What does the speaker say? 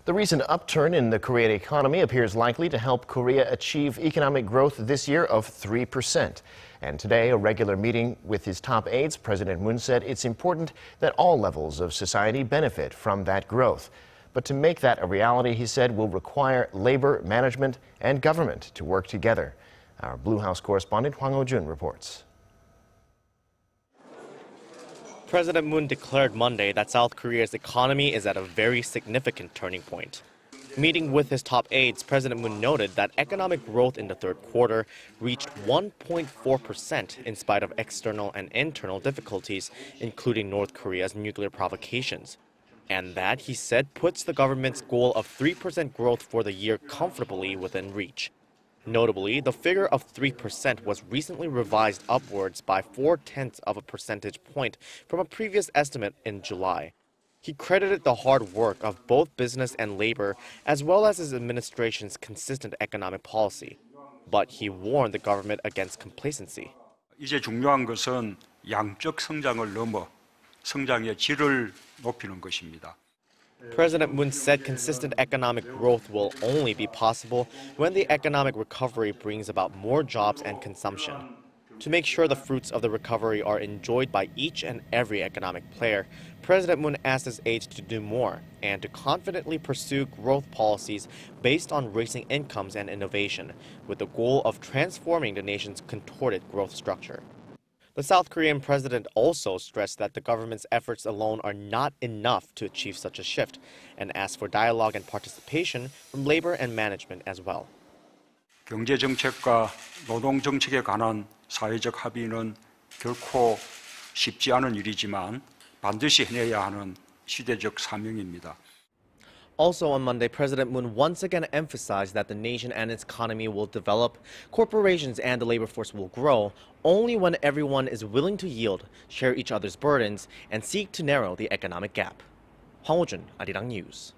The recent upturn in the Korean economy appears likely to help Korea achieve economic growth this year of 3%. And today, a regular meeting with his top aides, President Moon said it's important that all levels of society benefit from that growth. But to make that a reality, he said, will require labor, management, and government to work together. Our Blue House correspondent Hwang reports. President Moon declared Monday that South Korea's economy is at a very significant turning point. Meeting with his top aides, President Moon noted that economic growth in the third quarter reached 1.4% in spite of external and internal difficulties, including North Korea's nuclear provocations. And that, he said, puts the government's goal of 3% growth for the year comfortably within reach. Notably, the figure of 3% was recently revised upwards by 0.4 of a percentage point from a previous estimate in July. He credited the hard work of both business and labor, as well as his administration's consistent economic policy. But he warned the government against complacency. 이제 중요한 것은 양적 성장을 넘어 성장의 질을 높이는 것입니다. President Moon said consistent economic growth will only be possible when the economic recovery brings about more jobs and consumption. To make sure the fruits of the recovery are enjoyed by each and every economic player, President Moon asked his aides to do more and to confidently pursue growth policies based on raising incomes and innovation, with the goal of transforming the nation's contorted growth structure. The South Korean president also stressed that the government's efforts alone are not enough to achieve such a shift, and asked for dialogue and participation from labor and management as well. 경제정책과 노동정책에 관한 사회적 합의는 결코 쉽지 않은 일이지만 반드시 해내야 하는 시대적 사명입니다. Also on Monday, President Moon once again emphasized that the nation and its economy will develop, corporations and the labor force will grow, only when everyone is willing to yield, share each other's burdens, and seek to narrow the economic gap. Hwang, Arirang News.